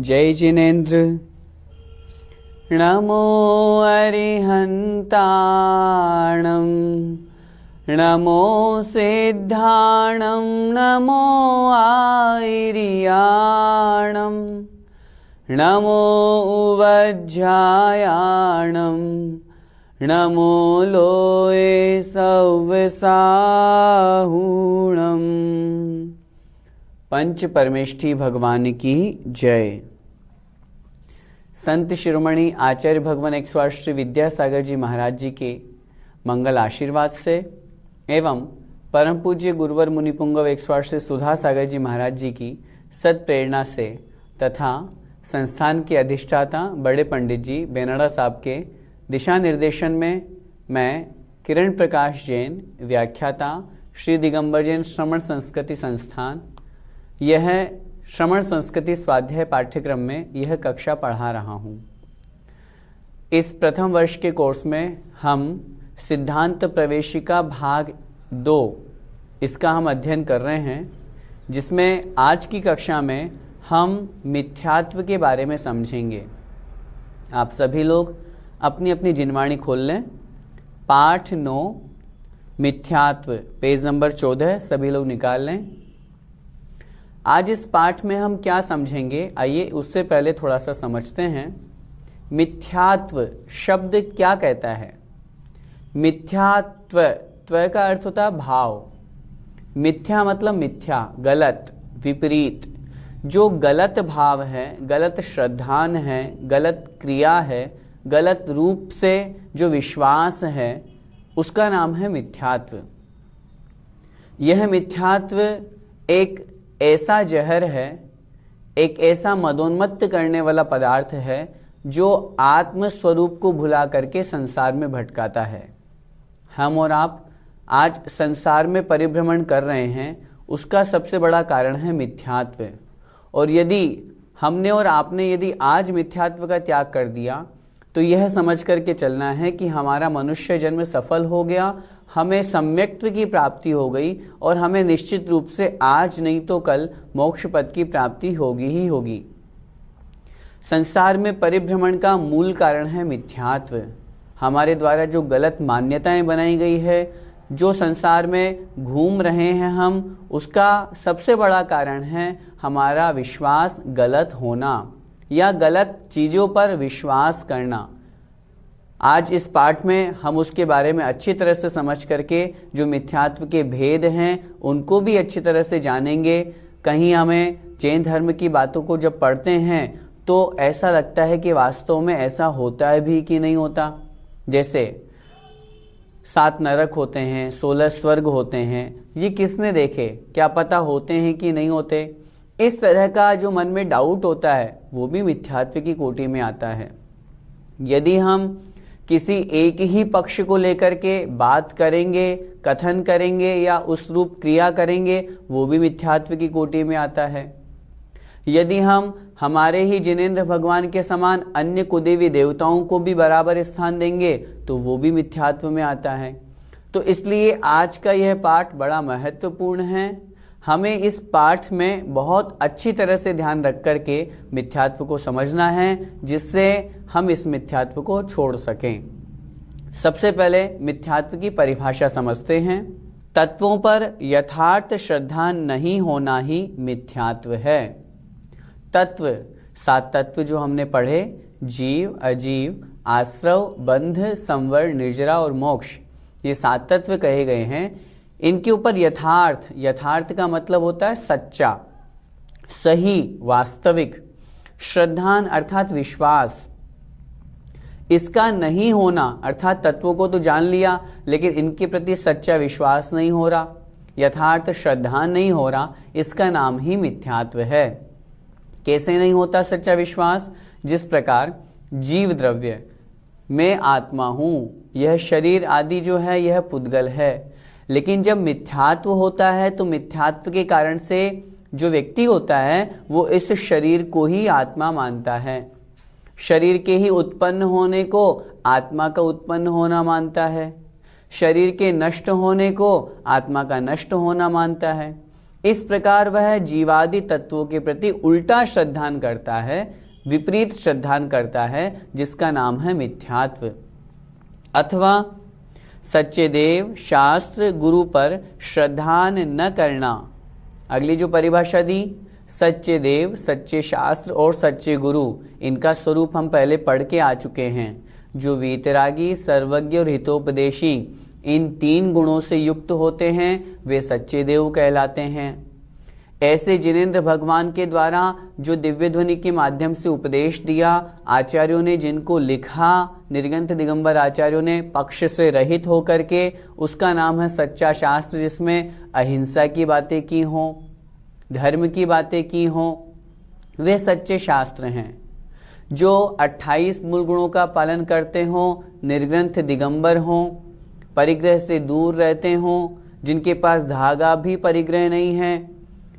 जय जिनेन्द्र। नमो अरिहन्ताणं नमो सिद्धाणं नमो आयर्याणं नमो उवज्झायाणं नमो लोये सव्यसाहूणम्। पंच परमेष्ठी भगवान की जय। संत शिरोमणि आचार्य भगवान 108 श्री विद्यासागर जी महाराज जी के मंगल आशीर्वाद से एवं परम पूज्य गुरुवर मुनिपुंगव 108 श्री सुधा सागर जी महाराज जी की सत प्रेरणा से तथा संस्थान के अधिष्ठाता बड़े पंडित जी बेनाड़ा साहब के दिशा निर्देशन में मैं किरण प्रकाश जैन, व्याख्याता श्री दिगंबर जैन श्रमण संस्कृति संस्थान, यह श्रमण संस्कृति स्वाध्याय पाठ्यक्रम में यह कक्षा पढ़ा रहा हूँ। इस प्रथम वर्ष के कोर्स में हम सिद्धांत प्रवेशिका भाग 2 इसका हम अध्ययन कर रहे हैं, जिसमें आज की कक्षा में हम मिथ्यात्व के बारे में समझेंगे। आप सभी लोग अपनी अपनी जिनवाणी खोल लें। पाठ 9 मिथ्यात्व, पेज नंबर 14 सभी लोग निकाल लें। आज इस पाठ में हम क्या समझेंगे, आइए उससे पहले थोड़ा सा समझते हैं। मिथ्यात्व शब्द क्या कहता है? मिथ्यात्व, त्व का अर्थ होता है भाव। मिथ्या मतलब मिथ्या, गलत, विपरीत। जो गलत भाव है, गलत श्रद्धान है, गलत क्रिया है, गलत रूप से जो विश्वास है, उसका नाम है मिथ्यात्व। यह मिथ्यात्व एक ऐसा जहर है, एक ऐसा मदोन्मत्त करने वाला पदार्थ है जो आत्म स्वरूप को भुला करके संसार में भटकाता है। हम और आप आज संसार में परिभ्रमण कर रहे हैं, उसका सबसे बड़ा कारण है मिथ्यात्व। और यदि हमने और आपने यदि आज मिथ्यात्व का त्याग कर दिया तो यह समझ करके चलना है कि हमारा मनुष्य जन्म सफल हो गया, हमें सम्यक्त्व की प्राप्ति हो गई और हमें निश्चित रूप से आज नहीं तो कल मोक्ष पद की प्राप्ति होगी ही होगी। संसार में परिभ्रमण का मूल कारण है मिथ्यात्व। हमारे द्वारा जो गलत मान्यताएं बनाई गई है, जो संसार में घूम रहे हैं हम, उसका सबसे बड़ा कारण है हमारा विश्वास गलत होना या गलत चीज़ों पर विश्वास करना। आज इस पाठ में हम उसके बारे में अच्छी तरह से समझ करके जो मिथ्यात्व के भेद हैं उनको भी अच्छी तरह से जानेंगे। कहीं हमें जैन धर्म की बातों को जब पढ़ते हैं तो ऐसा लगता है कि वास्तव में ऐसा होता है भी कि नहीं होता। जैसे 7 नरक होते हैं, 16 स्वर्ग होते हैं, ये किसने देखे? क्या पता होते हैं कि नहीं होते? इस तरह का जो मन में डाउट होता है वो भी मिथ्यात्व की कोटि में आता है। यदि हम किसी एक ही पक्ष को लेकर के बात करेंगे, कथन करेंगे या उस रूप क्रिया करेंगे, वो भी मिथ्यात्व की कोटि में आता है। यदि हम हमारे ही जिनेन्द्र भगवान के समान अन्य कुदेवी देवताओं को भी बराबर स्थान देंगे तो वो भी मिथ्यात्व में आता है। तो इसलिए आज का यह पाठ बड़ा महत्वपूर्ण है। हमें इस पाठ में बहुत अच्छी तरह से ध्यान रख करके मिथ्यात्व को समझना है, जिससे हम इस मिथ्यात्व को छोड़ सकें। सबसे पहले मिथ्यात्व की परिभाषा समझते हैं। तत्वों पर यथार्थ श्रद्धा नहीं होना ही मिथ्यात्व है। तत्व, 7 तत्व जो हमने पढ़े, जीव, अजीव, आश्रव, बंध, संवर, निर्जरा और मोक्ष, ये 7 तत्व कहे गए हैं। इनके ऊपर यथार्थ, यथार्थ का मतलब होता है सच्चा, सही, वास्तविक। श्रद्धान अर्थात विश्वास, इसका नहीं होना अर्थात तत्वों को तो जान लिया लेकिन इनके प्रति सच्चा विश्वास नहीं हो रहा, यथार्थ श्रद्धा नहीं हो रहा, इसका नाम ही मिथ्यात्व है। कैसे नहीं होता सच्चा विश्वास? जिस प्रकार जीव द्रव्य, मैं आत्मा हूँ, यह शरीर आदि जो है यह पुद्गल है, लेकिन जब मिथ्यात्व होता है तो मिथ्यात्व के कारण से जो व्यक्ति होता है वो इस शरीर को ही आत्मा मानता है, शरीर के ही उत्पन्न होने को आत्मा का उत्पन्न होना मानता है, शरीर के नष्ट होने को आत्मा का नष्ट होना मानता है। इस प्रकार वह जीवादि तत्वों के प्रति उल्टा श्रद्धान करता है, विपरीत श्रद्धान करता है, जिसका नाम है मिथ्यात्व। अथवा सच्चे देव शास्त्र गुरु पर श्रद्धान न करना। अगली जो परिभाषा दी, सच्चे देव, सच्चे शास्त्र और सच्चे गुरु, इनका स्वरूप हम पहले पढ़ के आ चुके हैं। जो वीतरागी, सर्वज्ञ और हितोपदेशी इन 3 गुणों से युक्त होते हैं वे सच्चे देव कहलाते हैं। ऐसे जिनेंद्र भगवान के द्वारा जो दिव्य ध्वनि के माध्यम से उपदेश दिया, आचार्यों ने जिनको लिखा, निर्गंथ दिगंबर आचार्यों ने पक्ष से रहित होकर के, उसका नाम है सच्चा शास्त्र, जिसमें अहिंसा की बातें की हों, धर्म की बातें की हों, वे सच्चे शास्त्र हैं। जो 28 मूल गुणों का पालन करते हों, निर्ग्रंथ दिगंबर हों, परिग्रह से दूर रहते हों, जिनके पास धागा भी परिग्रह नहीं है,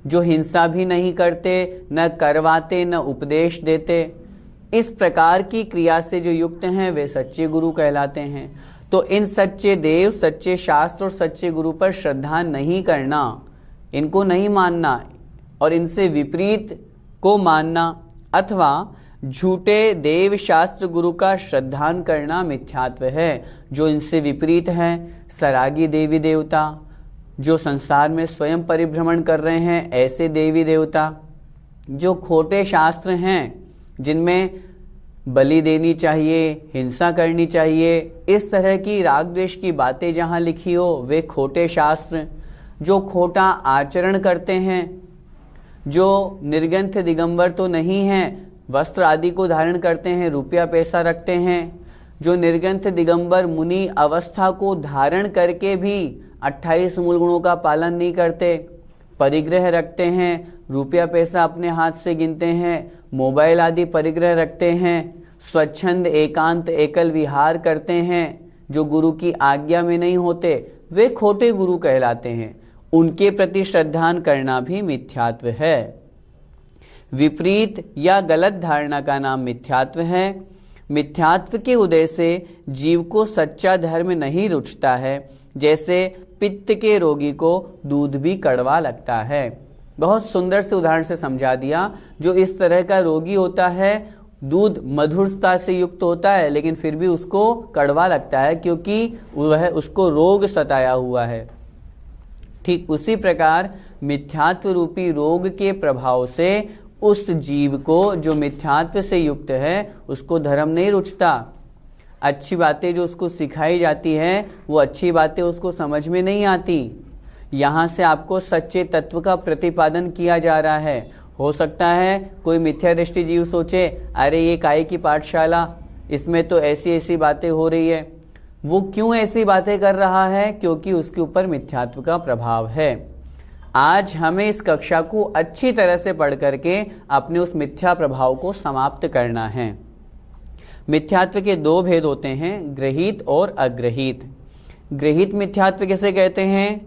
जो हिंसा भी नहीं करते, न करवाते न उपदेश देते, इस प्रकार की क्रिया से जो युक्त हैं वे सच्चे गुरु कहलाते हैं। तो इन सच्चे देव, सच्चे शास्त्र और सच्चे गुरु पर श्रद्धा नहीं करना, इनको नहीं मानना और इनसे विपरीत को मानना, अथवा झूठे देव शास्त्र गुरु का श्रद्धान करना मिथ्यात्व है। जो इनसे विपरीत है, सरागी देवी देवता, जो संसार में स्वयं परिभ्रमण कर रहे हैं, ऐसे देवी देवता, जो खोटे शास्त्र हैं, जिनमें बलि देनी चाहिए, हिंसा करनी चाहिए, इस तरह की राग द्वेष की बातें जहां लिखी हो, वे खोटे शास्त्र। जो खोटा आचरण करते हैं, जो निर्ग्रंथ दिगंबर तो नहीं हैं, वस्त्र आदि को धारण करते हैं, रुपया पैसा रखते हैं, जो निर्ग्रंथ दिगंबर मुनि अवस्था को धारण करके भी 28 मूल गुणों का पालन नहीं करते, परिग्रह रखते हैं, रुपया पैसा अपने हाथ से गिनते हैं, मोबाइल आदि परिग्रह रखते हैं, स्वच्छंद एकांत एकल विहार करते हैं, जो गुरु की आज्ञा में नहीं होते, वे खोटे गुरु कहलाते हैं। उनके प्रति श्रद्धान करना भी मिथ्यात्व है। विपरीत या गलत धारणा का नाम मिथ्यात्व है। मिथ्यात्व के उदय से जीव को सच्चा धर्म नहीं रुचता है, जैसे पित्त के रोगी को दूध भी कड़वा लगता है। बहुत सुंदर से उदाहरण से समझा दिया। जो इस तरह का रोगी होता है, दूध मधुरता से युक्त होता है, लेकिन फिर भी उसको कड़वा लगता है, क्योंकि वह उसको रोग सताया हुआ है। ठीक उसी प्रकार मिथ्यात्व रूपी रोग के प्रभाव से उस जीव को, जो मिथ्यात्व से युक्त है, उसको धर्म नहीं रुचता। अच्छी बातें जो उसको सिखाई जाती है, वो अच्छी बातें उसको समझ में नहीं आती। यहाँ से आपको सच्चे तत्व का प्रतिपादन किया जा रहा है। हो सकता है कोई मिथ्या दृष्टि जीव सोचे, अरे ये काय की पाठशाला, इसमें तो ऐसी ऐसी बातें हो रही है। वो क्यों ऐसी बातें कर रहा है? क्योंकि उसके ऊपर मिथ्यात्व का प्रभाव है। आज हमें इस कक्षा को अच्छी तरह से पढ़ करके अपने उस मिथ्या प्रभाव को समाप्त करना है। मिथ्यात्व के 2 भेद होते हैं, गृहीत और अग्रहीत। गृहीत मिथ्यात्व किसे कहते हैं?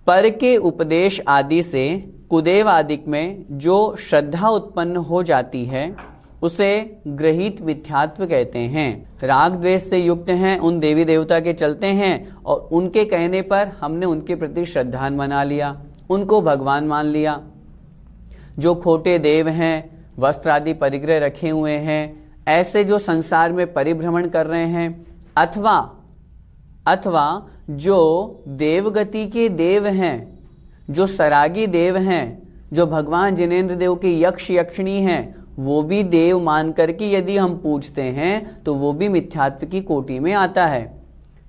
पर के उपदेश आदि से कुदेव आदि में जो श्रद्धा उत्पन्न हो जाती है, उसे गृहीत मिथ्यात्व कहते हैं। राग द्वेष से युक्त हैं, उन देवी देवता के चलते हैं और उनके कहने पर हमने उनके प्रति श्रद्धान बना लिया, उनको भगवान मान लिया। जो खोटे देव हैं, वस्त्र आदि परिग्रह रखे हुए हैं, ऐसे जो संसार में परिभ्रमण कर रहे हैं, अथवा जो देवगति के देव हैं, जो सरागी देव हैं, जो भगवान जिनेंद्र देव के यक्ष यक्षिणी हैं, वो भी देव मान करके यदि हम पूछते हैं तो वो भी मिथ्यात्व की कोटि में आता है।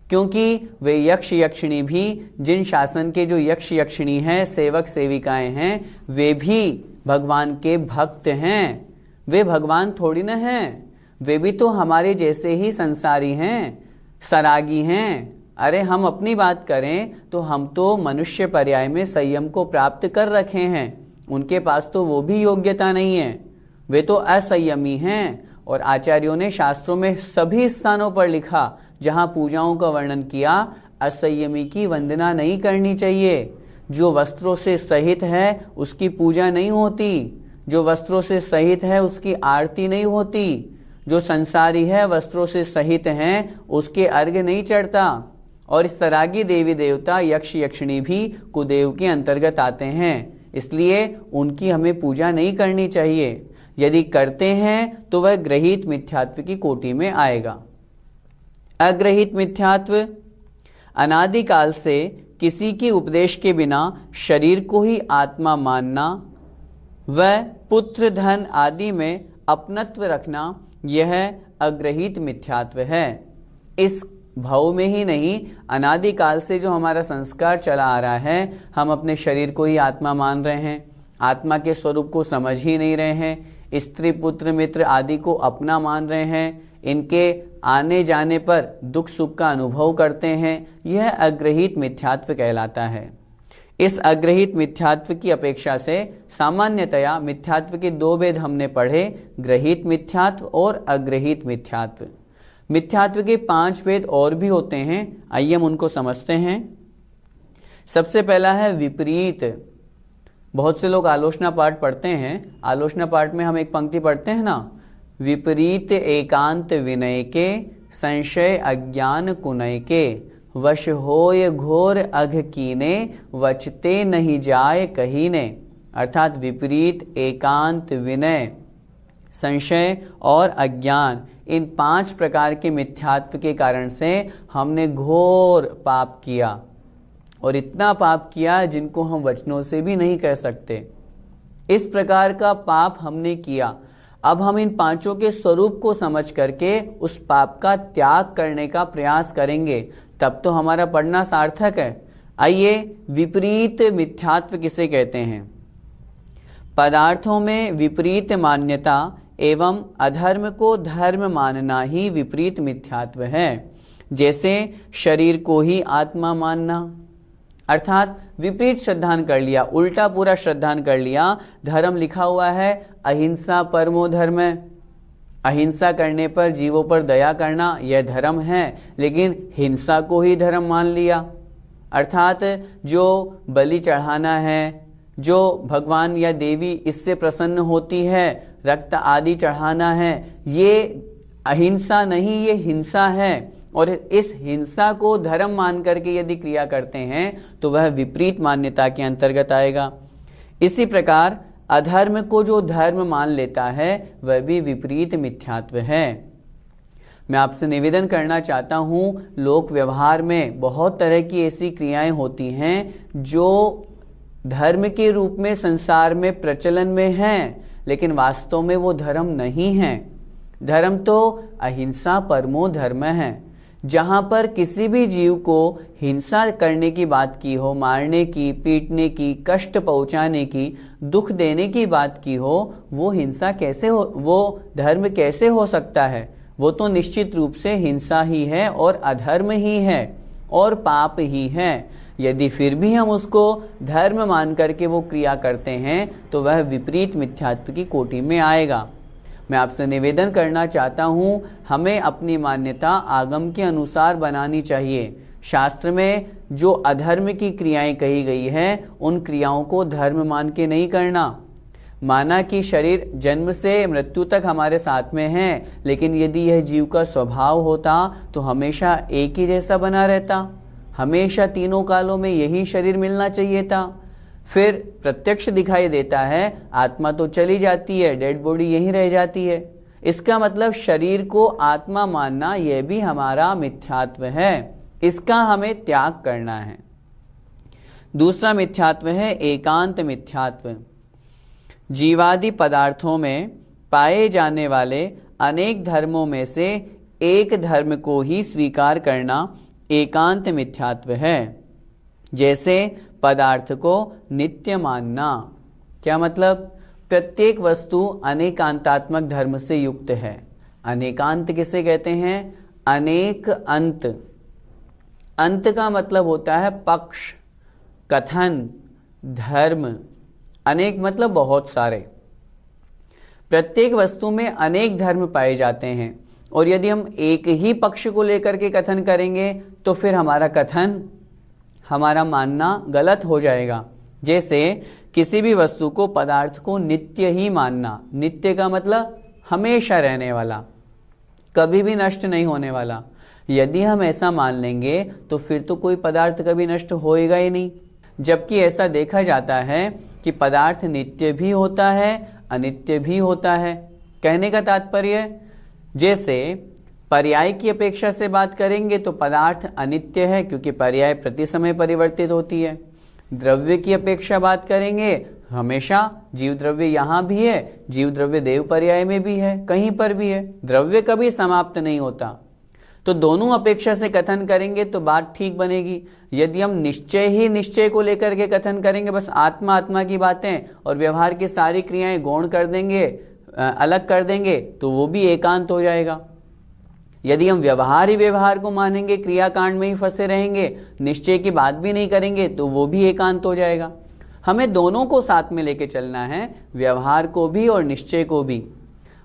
क्योंकि वे यक्ष यक्षिणी भी, जिन शासन के जो यक्ष यक्षिणी हैं, सेवक सेविकाएं हैं, वे भी भगवान के भक्त हैं। वे भगवान थोड़ी न हैं, वे भी तो हमारे जैसे ही संसारी हैं, सरागी हैं। अरे हम अपनी बात करें तो हम तो मनुष्य पर्याय में संयम को प्राप्त कर रखे हैं, उनके पास तो वो भी योग्यता नहीं है, वे तो असंयमी हैं। और आचार्यों ने शास्त्रों में सभी स्थानों पर लिखा, जहां पूजाओं का वर्णन किया, असंयमी की वंदना नहीं करनी चाहिए। जो वस्त्रों से सहित है उसकी पूजा नहीं होती, जो वस्त्रों से सहित है उसकी आरती नहीं होती, जो संसारी है वस्त्रों से सहित हैं उसके अर्घ्य नहीं चढ़ता। और इस सरागी देवी देवता यक्ष यक्षिणी भी कुदेव के अंतर्गत आते हैं, इसलिए उनकी हमें पूजा नहीं करनी चाहिए। यदि करते हैं तो वह ग्रहित मिथ्यात्व की कोटि में आएगा। अग्रहित मिथ्यात्व, अनादिकाल से किसी के उपदेश के बिना शरीर को ही आत्मा मानना व पुत्र धन आदि में अपनत्व रखना, यह अग्रहित मिथ्यात्व है। इस भाव में ही नहीं, अनादिकाल से जो हमारा संस्कार चला आ रहा है, हम अपने शरीर को ही आत्मा मान रहे हैं, आत्मा के स्वरूप को समझ ही नहीं रहे हैं, स्त्री पुत्र मित्र आदि को अपना मान रहे हैं, इनके आने जाने पर दुख सुख का अनुभव करते हैं, यह अग्रहित मिथ्यात्व कहलाता है। इस अग्रहित मिथ्यात्व की अपेक्षा से सामान्यतया मिथ्यात्व के दो भेद हमने पढ़े, ग्रहित मिथ्यात्व और अग्रहित मिथ्यात्व। मिथ्यात्व के 5 भेद और भी होते हैं, आइए हम उनको समझते हैं। सबसे पहला है विपरीत। बहुत से लोग आलोचना पाठ पढ़ते हैं, आलोचना पाठ में हम एक पंक्ति पढ़ते हैं ना, विपरीत एकांत विनय के संशय अज्ञान कुनय के, वश होय घोर अघ कीने वचते नहीं जाए कहीने। अर्थात विपरीत एकांत विनय संशय और अज्ञान, इन 5 प्रकार के मिथ्यात्व के कारण से हमने घोर पाप किया, और इतना पाप किया जिनको हम वचनों से भी नहीं कह सकते। इस प्रकार का पाप हमने किया। अब हम इन 5 के स्वरूप को समझ करके उस पाप का त्याग करने का प्रयास करेंगे, तब तो हमारा पढ़ना सार्थक है। आइए, विपरीत मिथ्यात्व किसे कहते हैं? पदार्थों में विपरीत मान्यता एवं अधर्म को धर्म मानना ही विपरीत मिथ्यात्व है। जैसे शरीर को ही आत्मा मानना, अर्थात विपरीत श्रद्धान कर लिया, उल्टा पूरा श्रद्धान कर लिया। धर्म लिखा हुआ है अहिंसा परमो धर्म, अहिंसा करने पर जीवों पर दया करना यह धर्म है, लेकिन हिंसा को ही धर्म मान लिया। अर्थात जो बलि चढ़ाना है, जो भगवान या देवी इससे प्रसन्न होती है, रक्त आदि चढ़ाना है, ये अहिंसा नहीं, ये हिंसा है। और इस हिंसा को धर्म मान करके यदि क्रिया करते हैं तो वह विपरीत मान्यता के अंतर्गत आएगा। इसी प्रकार अधर्म को जो धर्म मान लेता है वह भी विपरीत मिथ्यात्व है। मैं आपसे निवेदन करना चाहता हूं, लोक व्यवहार में बहुत तरह की ऐसी क्रियाएं होती हैं जो धर्म के रूप में संसार में प्रचलन में हैं, लेकिन वास्तव में वो धर्म नहीं है। धर्म तो अहिंसा परमो धर्म है। जहां पर किसी भी जीव को हिंसा करने की बात की हो, मारने की, पीटने की, कष्ट पहुंचाने की, दुख देने की बात की हो, वो हिंसा कैसे हो, वो धर्म कैसे हो सकता है? वो तो निश्चित रूप से हिंसा ही है और अधर्म ही है और पाप ही है। यदि फिर भी हम उसको धर्म मान करके वो क्रिया करते हैं तो वह विपरीत मिथ्यात्व की कोटि में आएगा। मैं आपसे निवेदन करना चाहता हूं, हमें अपनी मान्यता आगम के अनुसार बनानी चाहिए। शास्त्र में जो अधर्म की क्रियाएं कही गई हैं, उन क्रियाओं को धर्म मान के नहीं करना। माना कि शरीर जन्म से मृत्यु तक हमारे साथ में है, लेकिन यदि यह जीव का स्वभाव होता तो हमेशा एक ही जैसा बना रहता, हमेशा तीनों कालों में यही शरीर मिलना चाहिए था। फिर प्रत्यक्ष दिखाई देता है आत्मा तो चली जाती है, डेड बॉडी यहीं रह जाती है। इसका मतलब शरीर को आत्मा मानना यह भी हमारा मिथ्यात्व है, इसका हमें त्याग करना है। दूसरा मिथ्यात्व है एकांत मिथ्यात्व। जीवादि पदार्थों में पाए जाने वाले अनेक धर्मों में से एक धर्म को ही स्वीकार करना एकांत मिथ्यात्व है। जैसे पदार्थ को नित्य मानना। क्या मतलब? प्रत्येक वस्तु अनेकांतात्मक धर्म से युक्त है। अनेकांत किसे कहते हैं? अनेक अंत। अंत का मतलब होता है पक्ष, कथन, धर्म। अनेक मतलब बहुत सारे। प्रत्येक वस्तु में अनेक धर्म पाए जाते हैं, और यदि हम एक ही पक्ष को लेकर के कथन करेंगे तो फिर हमारा कथन, हमारा मानना गलत हो जाएगा। जैसे किसी भी वस्तु को, पदार्थ को नित्य ही मानना। नित्य का मतलब हमेशा रहने वाला, कभी भी नष्ट नहीं होने वाला। यदि हम ऐसा मान लेंगे तो फिर तो कोई पदार्थ कभी नष्ट होएगा ही नहीं, जबकि ऐसा देखा जाता है कि पदार्थ नित्य भी होता है, अनित्य भी होता है। कहने का तात्पर्य, जैसे पर्याय की अपेक्षा से बात करेंगे तो पदार्थ अनित्य है क्योंकि पर्याय प्रति समय परिवर्तित होती है। द्रव्य की अपेक्षा बात करेंगे, हमेशा जीव द्रव्य यहाँ भी है, जीव द्रव्य देव पर्याय में भी है, कहीं पर भी है, द्रव्य कभी समाप्त नहीं होता। तो दोनों अपेक्षा से कथन करेंगे तो बात ठीक बनेगी। यदि हम निश्चय ही निश्चय को लेकर के कथन करेंगे, बस आत्मा आत्मा की बातें और व्यवहार की सारी क्रियाएं गौण कर देंगे, अलग कर देंगे, तो वो भी एकांत हो जाएगा। यदि हम व्यवहार ही व्यवहार को मानेंगे, क्रियाकांड में ही फंसे रहेंगे, निश्चय की बात भी नहीं करेंगे, तो वो भी एकांत हो जाएगा। हमें दोनों को साथ में लेके चलना है, व्यवहार को भी और निश्चय को भी।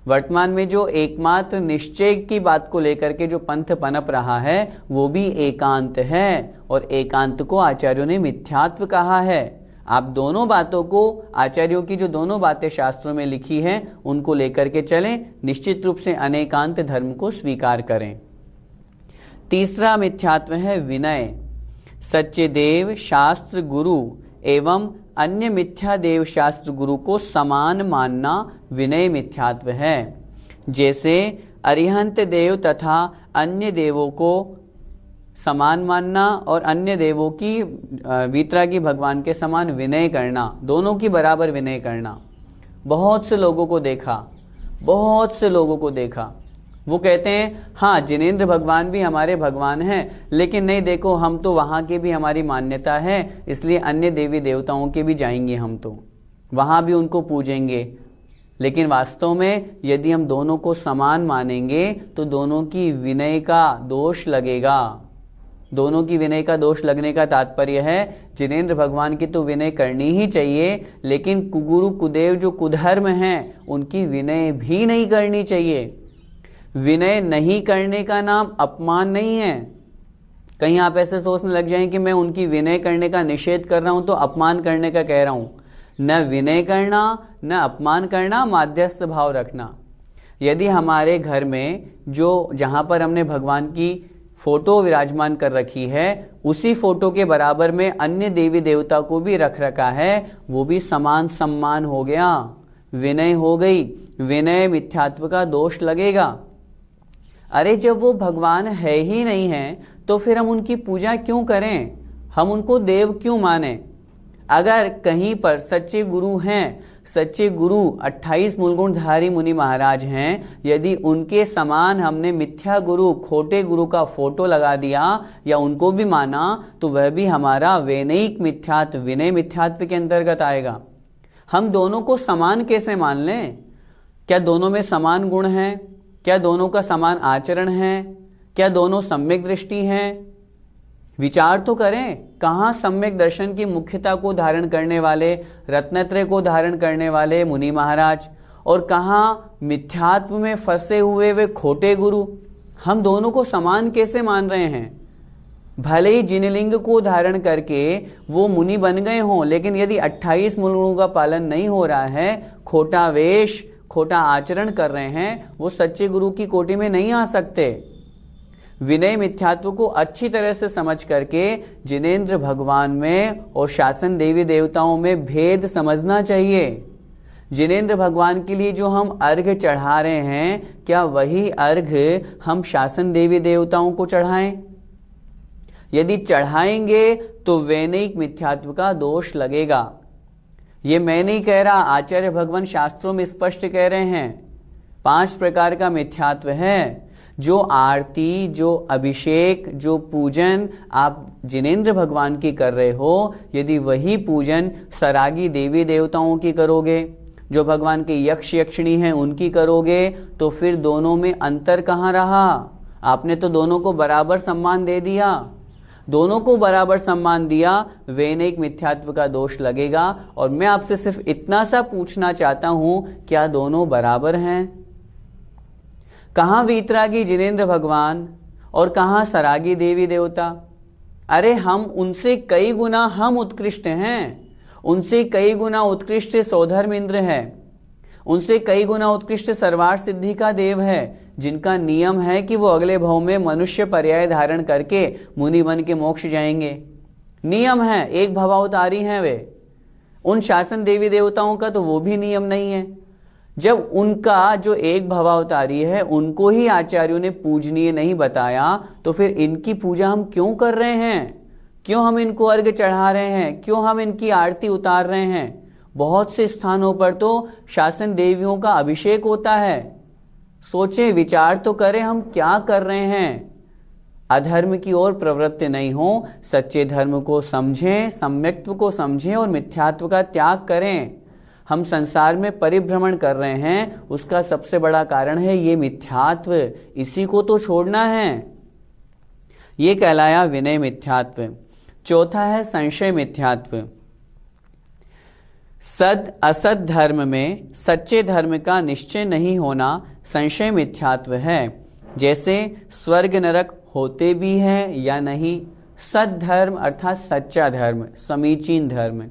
वर्तमान में जो एकमात्र निश्चय की बात को लेकर के जो पंथ पनप रहा है वो भी एकांत है, और एकांत को आचार्यों ने मिथ्यात्व कहा है। आप दोनों बातों को, आचार्यों की जो दोनों बातें शास्त्रों में लिखी हैं, उनको लेकर के चलें, निश्चित रूप से अनेकांत धर्म को स्वीकार करें। तीसरा मिथ्यात्व है विनय। सच्चे देव शास्त्र गुरु एवं अन्य मिथ्या देव शास्त्र गुरु को समान मानना विनय मिथ्यात्व है। जैसे अरिहंत देव तथा अन्य देवों को समान मानना और अन्य देवों की वीतरागी भगवान के समान विनय करना, दोनों की बराबर विनय करना। बहुत से लोगों को देखा, वो कहते हैं हाँ जिनेंद्र भगवान भी हमारे भगवान हैं, लेकिन नहीं देखो हम तो वहाँ की भी हमारी मान्यता है, इसलिए अन्य देवी देवताओं के भी जाएंगे, हम तो वहाँ भी उनको पूजेंगे। लेकिन वास्तव में यदि हम दोनों को समान मानेंगे तो दोनों की विनय का दोष लगेगा। दोनों की विनय का दोष लगने का तात्पर्य है जिनेंद्र भगवान की तो विनय करनी ही चाहिए, लेकिन कुगुरु कुदेव जो कुधर्म हैं उनकी विनय भी नहीं करनी चाहिए। विनय नहीं करने का नाम अपमान नहीं है। कहीं आप ऐसे सोचने लग जाएं कि मैं उनकी विनय करने का निषेध कर रहा हूं तो अपमान करने का कह रहा हूं। न विनय करना न अपमान करना, मध्यस्थ भाव रखना। यदि हमारे घर में जहां पर हमने भगवान की फोटो विराजमान कर रखी है उसी फोटो के बराबर में अन्य देवी देवता को भी रख रखा है, वो भी समान सम्मान हो गया, विनय हो गई। विनय मिथ्यात्व का दोष लगेगा। अरे जब वो भगवान है ही नहीं है तो फिर हम उनकी पूजा क्यों करें, हम उनको देव क्यों माने। अगर कहीं पर सच्चे गुरु हैं, सच्चे गुरु 28 मूलगुणधारी मुनि महाराज हैं, यदि उनके समान हमने मिथ्या गुरु, खोटे गुरु का फोटो लगा दिया या उनको भी माना तो वह भी हमारा वैनयिक मिथ्यात्व, विनय मिथ्यात्व के अंतर्गत आएगा। हम दोनों को समान कैसे मान लें? क्या दोनों में समान गुण हैं? क्या दोनों का समान आचरण है? क्या दोनों सम्यक दृष्टि हैं? विचार तो करें। कहाँ सम्यक दर्शन की मुख्यता को धारण करने वाले, रत्नत्रय को धारण करने वाले मुनि महाराज, और कहाँ मिथ्यात्व में फंसे हुए वे खोटे गुरु। हम दोनों को समान कैसे मान रहे हैं? भले ही जिनलिंग को धारण करके वो मुनि बन गए हों, लेकिन यदि 28 मूलगुणों का पालन नहीं हो रहा है, खोटा वेश, खोटा आचरण कर रहे हैं, वो सच्चे गुरु की कोटि में नहीं आ सकते। विनय मिथ्यात्व को अच्छी तरह से समझ करके जिनेंद्र भगवान में और शासन देवी देवताओं में भेद समझना चाहिए। जिनेंद्र भगवान के लिए जो हम अर्घ चढ़ा रहे हैं, क्या वही अर्घ हम शासन देवी देवताओं को चढ़ाएं? यदि चढ़ाएंगे तो वैनयिक मिथ्यात्व का दोष लगेगा। ये मैं नहीं कह रहा, आचार्य भगवान शास्त्रों में स्पष्ट कह रहे हैं। 5 प्रकार का मिथ्यात्व है। जो आरती, जो अभिषेक, जो पूजन आप जिनेंद्र भगवान की कर रहे हो, यदि वही पूजन सरागी देवी देवताओं की करोगे, जो भगवान के यक्ष यक्षिणी हैं उनकी करोगे, तो फिर दोनों में अंतर कहाँ रहा? आपने तो दोनों को बराबर सम्मान दे दिया। दोनों को बराबर सम्मान दिया, वैनयिक मिथ्यात्व का दोष लगेगा। और मैं आपसे सिर्फ इतना सा पूछना चाहता हूं, क्या दोनों बराबर हैं? कहां वीतरागी जिनेंद्र भगवान और कहां सरागी देवी देवता? अरे हम उनसे कई गुना हम उत्कृष्ट हैं, उनसे कई गुना उत्कृष्ट सौधर्म इंद्र है, उनसे कई गुना उत्कृष्ट सर्वार्थ सिद्धि का देव है, जिनका नियम है कि वो अगले भव में मनुष्य पर्याय धारण करके मुनि बन के मोक्ष जाएंगे। नियम है, एक भवावतारी हैं वे। उन शासन देवी देवताओं का तो वो भी नियम नहीं है। जब उनका जो एक भवावतारी है उनको ही आचार्यों ने पूजनीय नहीं बताया, तो फिर इनकी पूजा हम क्यों कर रहे हैं? क्यों हम इनको अर्घ्य चढ़ा रहे हैं? क्यों हम इनकी आरती उतार रहे हैं? बहुत से स्थानों पर तो शासन देवियों का अभिषेक होता है। सोचें, विचार तो करें, हम क्या कर रहे हैं। अधर्म की ओर प्रवृत्ति नहीं हो, सच्चे धर्म को समझें, सम्यक्त्व को समझें और मिथ्यात्व का त्याग करें। हम संसार में परिभ्रमण कर रहे हैं, उसका सबसे बड़ा कारण है ये मिथ्यात्व। इसी को तो छोड़ना है। ये कहलाया विनय मिथ्यात्व। चौथा है संशय मिथ्यात्व। सद असद धर्म में सच्चे धर्म का निश्चय नहीं होना संशय मिथ्यात्व है। जैसे स्वर्ग नरक होते भी हैं या नहीं, सद धर्म अर्थात सच्चा धर्म, समीचीन धर्म,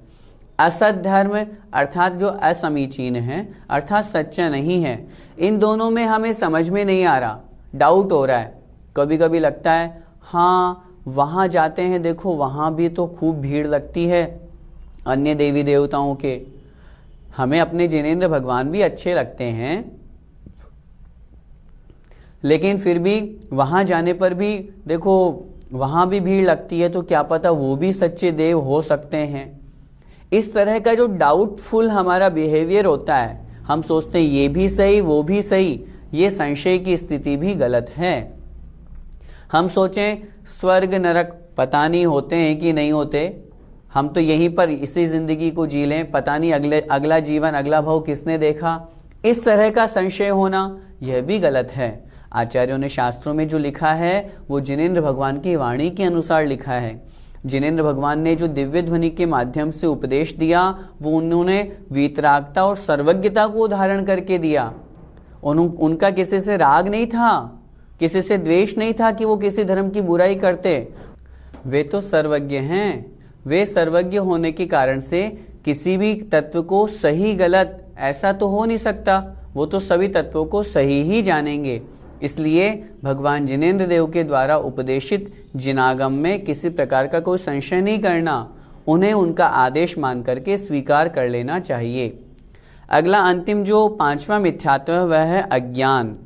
असद धर्म अर्थात जो असमीचीन है, अर्थात सच्चा नहीं है। इन दोनों में हमें समझ में नहीं आ रहा, डाउट हो रहा है। कभी कभी लगता है हाँ वहां जाते हैं, देखो वहां भी तो खूब भीड़ लगती है अन्य देवी देवताओं के। हमें अपने जिनेंद्र भगवान भी अच्छे लगते हैं, लेकिन फिर भी वहां जाने पर भी देखो वहां भी भीड़ लगती है, तो क्या पता वो भी सच्चे देव हो सकते हैं। इस तरह का जो डाउटफुल हमारा बिहेवियर होता है, हम सोचते हैं ये भी सही वो भी सही, ये संशय की स्थिति भी गलत है। हम सोचें स्वर्ग नरक पता नहीं होते हैं कि नहीं होते, हम तो यहीं पर इसी जिंदगी को जी लें, पता नहीं अगला जीवन अगला भव किसने देखा। इस तरह का संशय होना यह भी गलत है। आचार्यों ने शास्त्रों में जो लिखा है वो जिनेंद्र भगवान की वाणी के अनुसार लिखा है। जिनेंद्र भगवान ने जो दिव्य ध्वनि के माध्यम से उपदेश दिया वो उन्होंने वीतरागता और सर्वज्ञता को धारण करके दिया। उनका किसी से राग नहीं था, किसी से द्वेष नहीं था कि वो किसी धर्म की बुराई करते। वे तो सर्वज्ञ हैं। वे सर्वज्ञ होने के कारण से किसी भी तत्व को सही गलत ऐसा तो हो नहीं सकता, वो तो सभी तत्वों को सही ही जानेंगे। इसलिए भगवान जिनेंद्र देव के द्वारा उपदेशित जिनागम में किसी प्रकार का कोई संशय नहीं करना, उन्हें उनका आदेश मान करके स्वीकार कर लेना चाहिए। अगला अंतिम जो पांचवा मिथ्यात्व है वह है अज्ञान।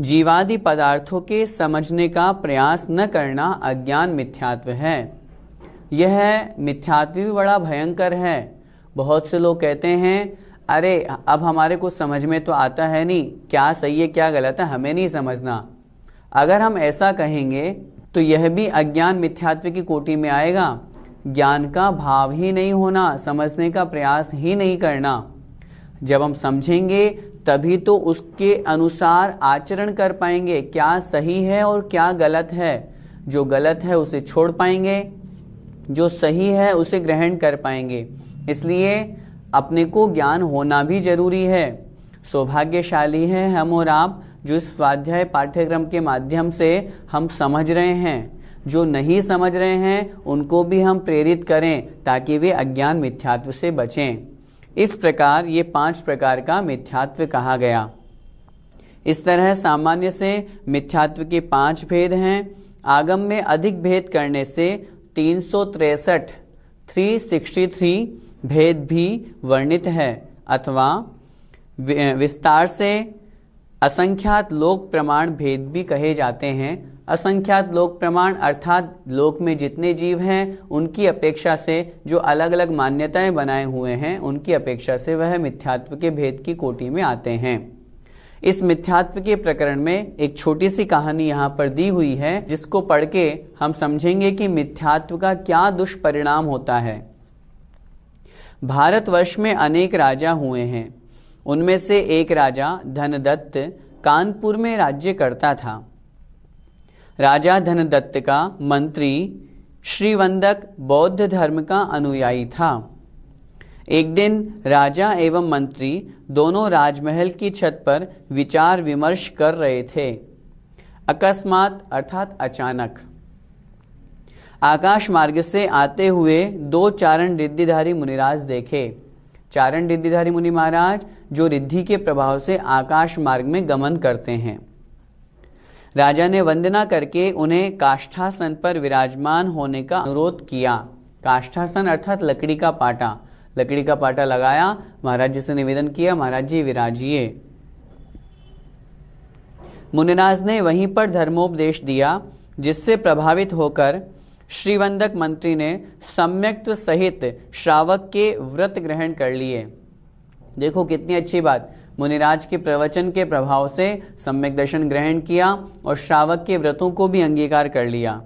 जीवादि पदार्थों के समझने का प्रयास न करना अज्ञान मिथ्यात्व है। यह मिथ्यात्व भी बड़ा भयंकर है। बहुत से लोग कहते हैं अरे अब हमारे को समझ में तो आता है नहीं, क्या सही है क्या गलत है हमें नहीं समझना। अगर हम ऐसा कहेंगे तो यह भी अज्ञान मिथ्यात्व की कोटि में आएगा। ज्ञान का भाव ही नहीं होना, समझने का प्रयास ही नहीं करना। जब हम समझेंगे तभी तो उसके अनुसार आचरण कर पाएंगे, क्या सही है और क्या गलत है। जो गलत है उसे छोड़ पाएंगे, जो सही है उसे ग्रहण कर पाएंगे। इसलिए अपने को ज्ञान होना भी जरूरी है। सौभाग्यशाली हैं हम और आप जो इस स्वाध्याय पाठ्यक्रम के माध्यम से हम समझ रहे हैं। जो नहीं समझ रहे हैं उनको भी हम प्रेरित करें ताकि वे अज्ञान मिथ्यात्व से बचें। इस प्रकार ये 5 प्रकार का मिथ्यात्व कहा गया। इस तरह सामान्य से मिथ्यात्व के 5 भेद हैं। आगम में अधिक भेद करने से 363 भेद भी वर्णित है, अथवा विस्तार से असंख्यात लोक प्रमाण भेद भी कहे जाते हैं। असंख्यात लोक प्रमाण अर्थात लोक में जितने जीव हैं उनकी अपेक्षा से जो अलग अलग मान्यताएं बनाए हुए हैं उनकी अपेक्षा से वह मिथ्यात्व के भेद की कोटि में आते हैं। इस मिथ्यात्व के प्रकरण में एक छोटी सी कहानी यहाँ पर दी हुई है, जिसको पढ़ के हम समझेंगे कि मिथ्यात्व का क्या दुष्परिणाम होता है। भारतवर्ष में अनेक राजा हुए हैं। उनमें से एक राजा धनदत्त कानपुर में राज्य करता था। राजा धनदत्त का मंत्री श्रीवंदक बौद्ध धर्म का अनुयायी था। एक दिन राजा एवं मंत्री दोनों राजमहल की छत पर विचार विमर्श कर रहे थे। अकस्मात अर्थात अचानक आकाश मार्ग से आते हुए 2 चारण रिद्धिधारी मुनिराज देखे। चारण रिद्धिधारी मुनि महाराज जो रिद्धि के प्रभाव से आकाश मार्ग में गमन करते हैं। राजा ने वंदना करके उन्हें काष्ठासन पर विराजमान होने का अनुरोध किया। काष्ठासन अर्थात लकड़ी का पाटा, लकड़ी का पाटा लगाया, महाराज जी से निवेदन किया, महाराज जी विराजिए। मुनिराज ने वहीं पर धर्मोपदेश दिया, जिससे प्रभावित होकर श्रीवंदक मंत्री ने सम्यक्त्व सहित श्रावक के व्रत ग्रहण कर लिए। देखो कितनी अच्छी बात, मुनिराज के प्रवचन के प्रभाव से सम्यक दर्शन ग्रहण किया और श्रावक के व्रतों को भी अंगीकार कर लिया।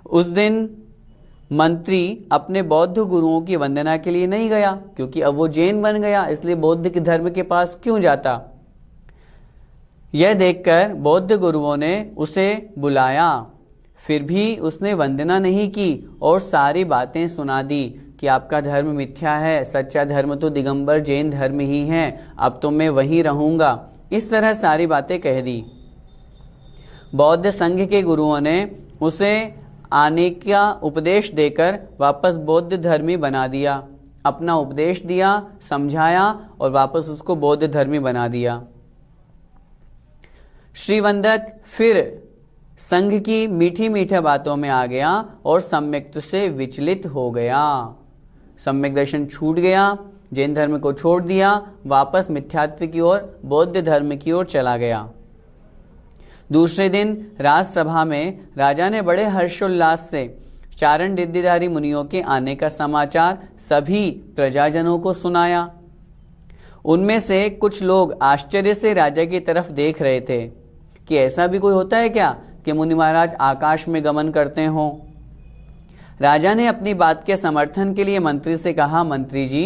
उस दिन मंत्री अपने बौद्ध गुरुओं की वंदना के लिए नहीं गया, क्योंकि अब वो जैन बन गया, इसलिए बौद्ध के धर्म के पास क्यों जाता। यह देखकर बौद्ध गुरुओं ने उसे बुलाया, फिर भी उसने वंदना नहीं की और सारी बातें सुना दी कि आपका धर्म मिथ्या है, सच्चा धर्म तो दिगंबर जैन धर्म ही है, अब तो मैं वहीं रहूंगा। इस तरह सारी बातें कह दी। बौद्ध संघ के गुरुओं ने उसे आने का उपदेश देकर वापस बौद्ध धर्मी बना दिया। अपना उपदेश दिया, समझाया और वापस उसको बौद्ध धर्मी बना दिया। श्रीवंदक फिर संघ की मीठी मीठी बातों में आ गया और सम्यक्त्व से विचलित हो गया। सम्यक दर्शन छूट गया, जैन धर्म को छोड़ दिया, वापस मिथ्यात्व की ओर, बौद्ध धर्म की ओर चला गया। दूसरे दिन राजसभा में राजा ने बड़े हर्षोल्लास से चारण रिद्धिधारी मुनियों के आने का समाचार सभी प्रजाजनों को सुनाया। उनमें से कुछ लोग आश्चर्य से राजा की तरफ देख रहे थे कि ऐसा भी कोई होता है क्या कि मुनि महाराज आकाश में गमन करते हों। राजा ने अपनी बात के समर्थन के लिए मंत्री से कहा, मंत्री जी,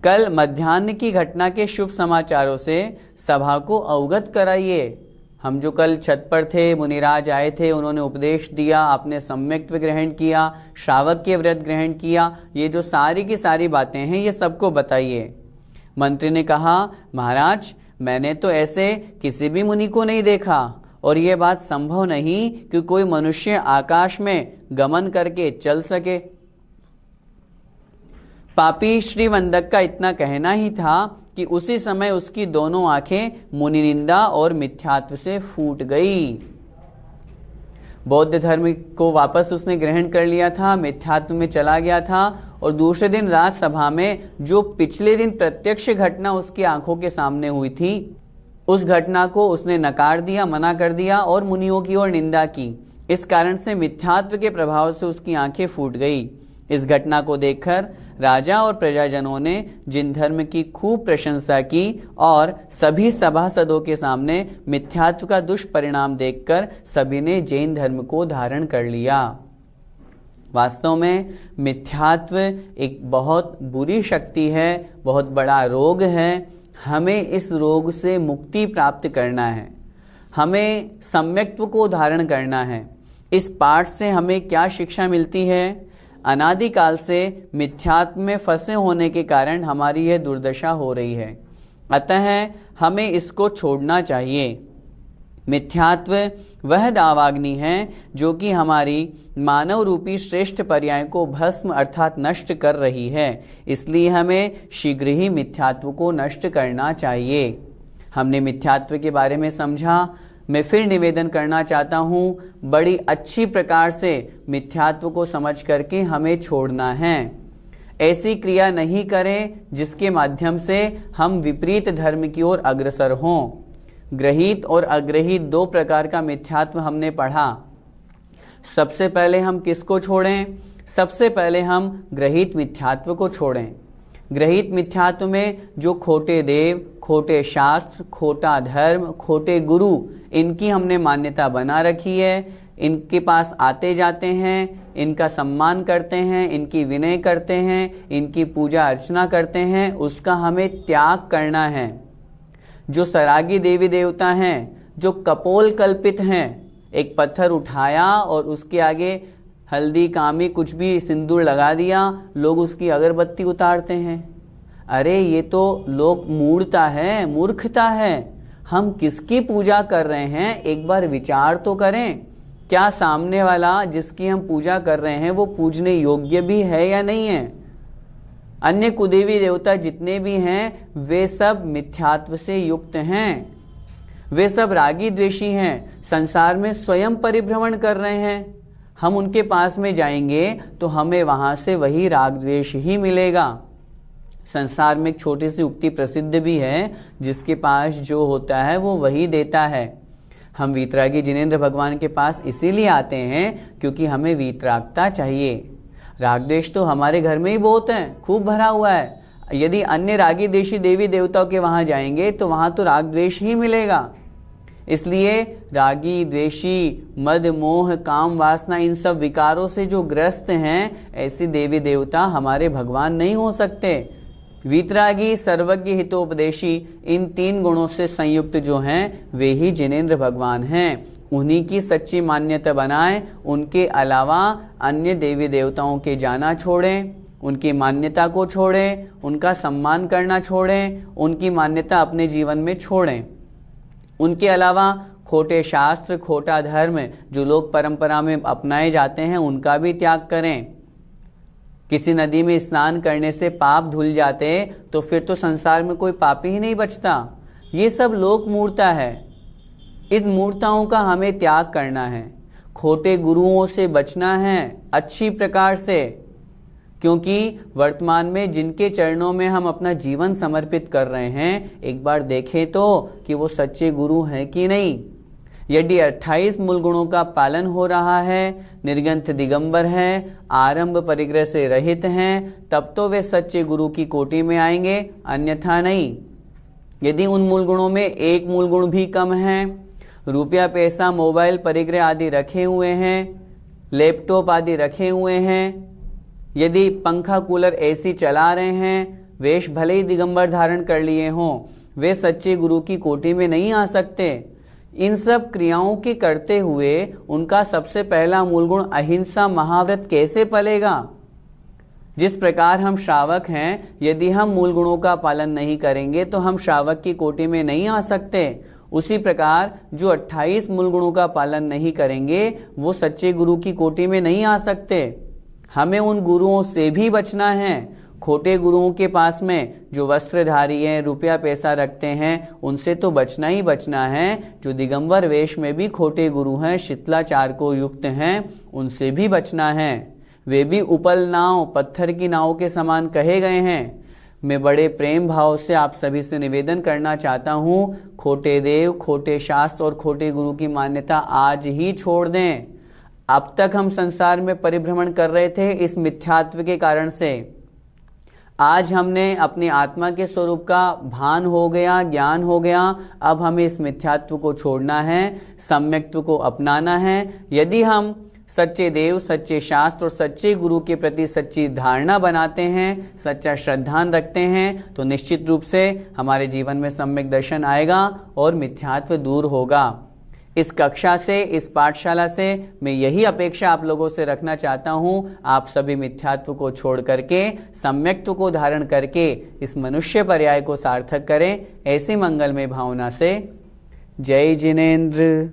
कल मध्याह्न की घटना के शुभ समाचारों से सभा को अवगत कराइए। हम जो कल छत पर थे, मुनिराज आए थे, उन्होंने उपदेश दिया, आपने सम्यक्त्व ग्रहण किया, श्रावक के व्रत ग्रहण किया, ये जो सारी की सारी बातें हैं ये सबको बताइए। मंत्री ने कहा, महाराज, मैंने तो ऐसे किसी भी मुनि को नहीं देखा और यह बात संभव नहीं कि कोई मनुष्य आकाश में गमन करके चल सके। पापी श्रीवंदक का इतना कहना ही था कि उसी समय उसकी दोनों आंखें मुनिनिंदा और मिथ्यात्व से फूट गई। बौद्ध धर्म को वापस उसने ग्रहण कर लिया था, मिथ्यात्व में चला गया था और दूसरे दिन राज्यसभा में जो पिछले दिन प्रत्यक्ष घटना उसकी आंखों के सामने हुई थी, उस घटना को उसने नकार दिया, मना कर दिया और मुनियों की ओर निंदा की। इस कारण से मिथ्यात्व के प्रभाव से उसकी आंखें फूट गई। इस घटना को देखकर राजा और प्रजाजनों ने जिन धर्म की खूब प्रशंसा की और सभी सभासदों के सामने मिथ्यात्व का दुष्परिणाम देखकर सभी ने जैन धर्म को धारण कर लिया। वास्तव में मिथ्यात्व एक बहुत बुरी शक्ति है, बहुत बड़ा रोग है। हमें इस रोग से मुक्ति प्राप्त करना है, हमें सम्यक्त्व को धारण करना है। इस पाठ से हमें क्या शिक्षा मिलती है? अनादिकाल से मिथ्यात्व में फंसे होने के कारण हमारी यह दुर्दशा हो रही है, अतः हमें इसको छोड़ना चाहिए। मिथ्यात्व वह दावाग्नि है जो कि हमारी मानव रूपी श्रेष्ठ पर्याय को भस्म अर्थात नष्ट कर रही है। इसलिए हमें शीघ्र ही मिथ्यात्व को नष्ट करना चाहिए। हमने मिथ्यात्व के बारे में समझा। मैं फिर निवेदन करना चाहता हूँ, बड़ी अच्छी प्रकार से मिथ्यात्व को समझ करके हमें छोड़ना है। ऐसी क्रिया नहीं करें जिसके माध्यम से हम विपरीत धर्म की ओर अग्रसर हों। ग्रहित और अग्रहित दो प्रकार का मिथ्यात्व हमने पढ़ा। सबसे पहले हम किसको छोड़ें? सबसे पहले हम ग्रहित मिथ्यात्व को छोड़ें। ग्रहित मिथ्यात्व में जो खोटे देव, खोटे शास्त्र, खोटा धर्म, खोटे गुरु, इनकी हमने मान्यता बना रखी है। इनके पास आते जाते हैं, इनका सम्मान करते हैं, इनकी विनय करते हैं, इनकी पूजा अर्चना करते हैं, उसका हमें त्याग करना है। जो सरागी देवी देवता हैं, जो कपोल कल्पित हैं, एक पत्थर उठाया और उसके आगे हल्दी, कामी, कुछ भी सिंदूर लगा दिया, लोग उसकी अगरबत्ती उतारते हैं। अरे ये तो लोग मूढ़ता है, मूर्खता है। हम किसकी पूजा कर रहे हैं, एक बार विचार तो करें। क्या सामने वाला जिसकी हम पूजा कर रहे हैं वो पूजने योग्य भी है या नहीं है? अन्य कुदेवी देवता जितने भी हैं वे सब मिथ्यात्व से युक्त हैं, वे सब रागी द्वेषी हैं, संसार में स्वयं परिभ्रमण कर रहे हैं। हम उनके पास में जाएंगे तो हमें वहां से वही राग द्वेष ही मिलेगा। संसार में एक छोटी सी उक्ति प्रसिद्ध भी है, जिसके पास जो होता है वो वही देता है। हम वीतरागी जिनेंद्र भगवान के पास इसीलिए आते हैं क्योंकि हमें वीतरागता चाहिए। राग द्वेष तो हमारे घर में ही बहुत है, खूब भरा हुआ है। यदि अन्य रागी देशी देवी देवताओं के वहां जाएंगे तो वहां तो राग द्वेष ही मिलेगा। इसलिए रागी द्वेषी मद मोह काम वासना इन सब विकारों से जो ग्रस्त हैं, ऐसे देवी देवता हमारे भगवान नहीं हो सकते। वीतरागी सर्वज्ञ हितोपदेशी इन 3 गुणों से संयुक्त जो हैं वे ही जिनेंद्र भगवान हैं। उन्हीं की सच्ची मान्यता बनाएं, उनके अलावा अन्य देवी देवताओं के जाना छोड़ें, उनकी मान्यता को छोड़ें, उनका सम्मान करना छोड़ें, उनकी मान्यता अपने जीवन में छोड़ें। उनके अलावा खोटे शास्त्र, खोटा धर्म जो लोग परंपरा में अपनाए जाते हैं उनका भी त्याग करें। किसी नदी में स्नान करने से पाप धुल जाते तो फिर तो संसार में कोई पापी ही नहीं बचता। ये सब लोक मूर्ता है, इस मूर्ताओं का हमें त्याग करना है। खोटे गुरुओं से बचना है अच्छी प्रकार से, क्योंकि वर्तमान में जिनके चरणों में हम अपना जीवन समर्पित कर रहे हैं, एक बार देखें तो कि वो सच्चे गुरु हैं कि नहीं। यदि 28 मूल गुणों का पालन हो रहा है, निर्गंथ दिगंबर हैं, आरंभ परिग्रह से रहित हैं, तब तो वे सच्चे गुरु की कोटि में आएंगे, अन्यथा नहीं। यदि उन मूल गुणों में एक मूल गुण भी कम है, रुपया पैसा मोबाइल परिग्रह आदि रखे हुए हैं, लैपटॉप आदि रखे हुए हैं, यदि पंखा कूलर एसी चला रहे हैं, वेश भले ही दिगंबर धारण कर लिए हों, वे सच्चे गुरु की कोटि में नहीं आ सकते। इन सब क्रियाओं के करते हुए उनका सबसे पहला मूल गुण अहिंसा महाव्रत कैसे पलेगा। जिस प्रकार हम श्रावक हैं, यदि हम मूल गुणों का पालन नहीं करेंगे तो हम श्रावक की कोटि में नहीं आ सकते। उसी प्रकार जो 28 मूल गुणों का पालन नहीं करेंगे वो सच्चे गुरु की कोटि में नहीं आ सकते। हमें उन गुरुओं से भी बचना है। खोटे गुरुओं के पास में जो वस्त्रधारी हैं, रुपया पैसा रखते हैं, उनसे तो बचना ही बचना है। जो दिगंबर वेश में भी खोटे गुरु हैं, शिथिलाचार को युक्त हैं, उनसे भी बचना है। वे भी उपल नाव, पत्थर की नाव के समान कहे गए हैं। मैं बड़े प्रेम भाव से आप सभी से निवेदन करना चाहता हूँ, खोटे देव, खोटे शास्त्र और खोटे गुरु की मान्यता आज ही छोड़ दें। अब तक हम संसार में परिभ्रमण कर रहे थे इस मिथ्यात्व के कारण से। आज हमने अपनी आत्मा के स्वरूप का भान हो गया, ज्ञान हो गया। अब हमें इस मिथ्यात्व को छोड़ना है, सम्यक्त्व को अपनाना है। यदि हम सच्चे देव, सच्चे शास्त्र और सच्चे गुरु के प्रति सच्ची धारणा बनाते हैं, सच्चा श्रद्धान रखते हैं, तो निश्चित रूप से हमारे जीवन में सम्यक दर्शन आएगा और मिथ्यात्व दूर होगा। इस कक्षा से, इस पाठशाला से मैं यही अपेक्षा आप लोगों से रखना चाहता हूं, आप सभी मिथ्यात्व को छोड़ करके सम्यक्त्व को धारण करके इस मनुष्य पर्याय को सार्थक करें। ऐसी मंगलमय भावना से जय जिनेंद्र।